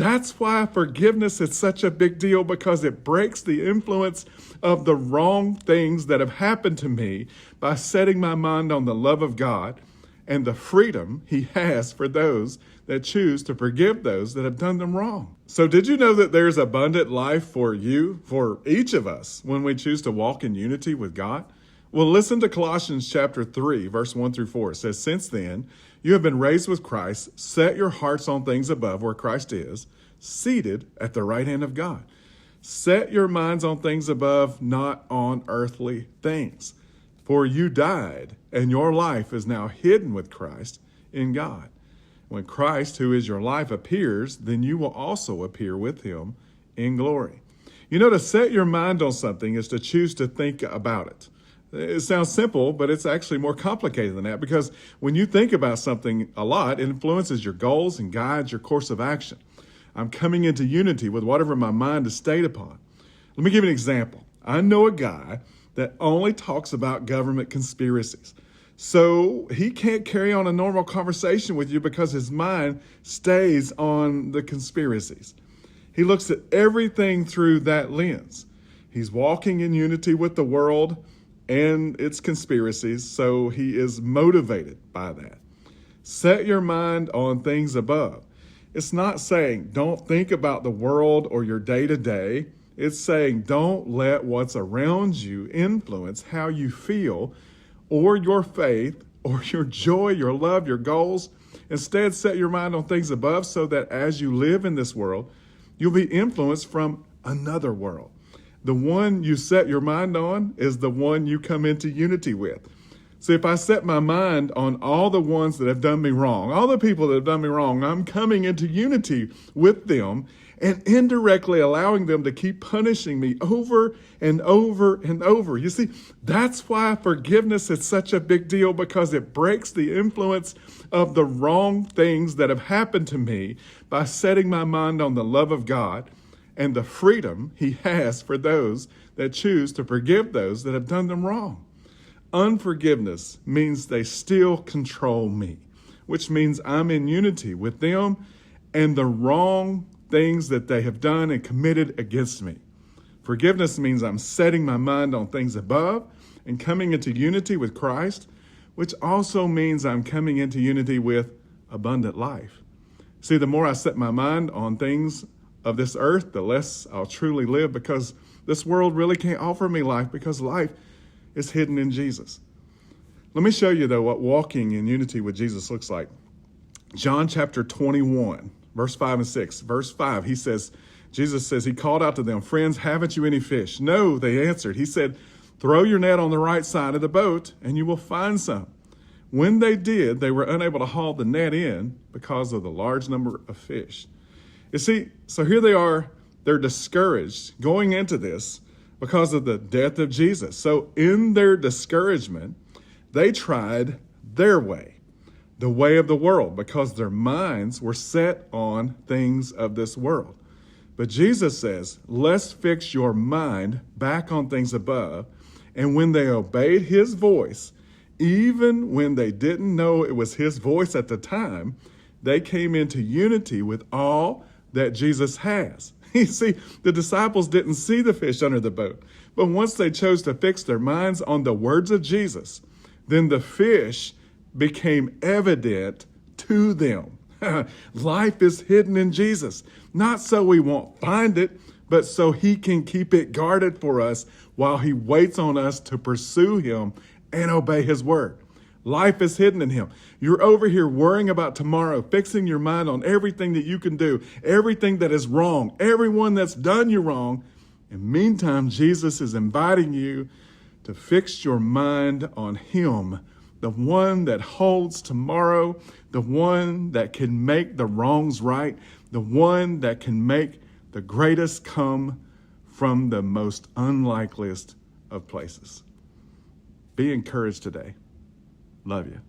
That's why forgiveness is such a big deal, because it breaks the influence of the wrong things that have happened to me by setting my mind on the love of God and the freedom he has for those that choose to forgive those that have done them wrong. So did you know that there's abundant life for you, for each of us, when we choose to walk in unity with God? Well, listen to Colossians chapter 3, verse 1 through 4. It says, "Since then, you have been raised with Christ. Set your hearts on things above, where Christ is, seated at the right hand of God. Set your minds on things above, not on earthly things. For you died, and your life is now hidden with Christ in God. When Christ, who is your life, appears, then you will also appear with him in glory." You know, to set your mind on something is to choose to think about it. It sounds simple, but it's actually more complicated than that, because when you think about something a lot, it influences your goals and guides your course of action. I'm coming into unity with whatever my mind is stayed upon. Let me give you an example. I know a guy that only talks about government conspiracies. So he can't carry on a normal conversation with you because his mind stays on the conspiracies. He looks at everything through that lens. He's walking in unity with the world and its conspiracies, so he is motivated by that. Set your mind on things above. It's not saying don't think about the world or your day-to-day. It's saying don't let what's around you influence how you feel or your faith or your joy, your love, your goals. Instead, set your mind on things above, so that as you live in this world, you'll be influenced from another world. The one you set your mind on is the one you come into unity with. So if I set my mind on all the ones that have done me wrong, all the people that have done me wrong, I'm coming into unity with them and indirectly allowing them to keep punishing me over and over and over. You see, that's why forgiveness is such a big deal, because it breaks the influence of the wrong things that have happened to me by setting my mind on the love of God and the freedom he has for those that choose to forgive those that have done them wrong. Unforgiveness means they still control me, which means I'm in unity with them and the wrong things that they have done and committed against me. Forgiveness means I'm setting my mind on things above and coming into unity with Christ, which also means I'm coming into unity with abundant life. See, the more I set my mind on things of this earth, the less I'll truly live, because this world really can't offer me life, because life is hidden in Jesus. Let me show you, though, what walking in unity with Jesus looks like. John chapter 21, verse 5 and 6. Verse 5, Jesus says, he called out to them, "Friends, haven't you any fish?" "No," they answered. He said, "Throw your net on the right side of the boat and you will find some." When they did, they were unable to haul the net in because of the large number of fish. You see, so here they are, they're discouraged going into this because of the death of Jesus. So in their discouragement, they tried their way, the way of the world, because their minds were set on things of this world. But Jesus says, let's fix your mind back on things above. And when they obeyed his voice, even when they didn't know it was his voice at the time, they came into unity with all that Jesus has. You see, the disciples didn't see the fish under the boat, but once they chose to fix their minds on the words of Jesus, then the fish became evident to them. Life is hidden in Jesus, not so we won't find it, but so he can keep it guarded for us while he waits on us to pursue him and obey his word. Life is hidden in him. You're over here worrying about tomorrow, fixing your mind on everything that you can do, everything that is wrong, everyone that's done you wrong. And meantime, Jesus is inviting you to fix your mind on him, the one that holds tomorrow, the one that can make the wrongs right, the one that can make the greatest come from the most unlikeliest of places. Be encouraged today. Love you.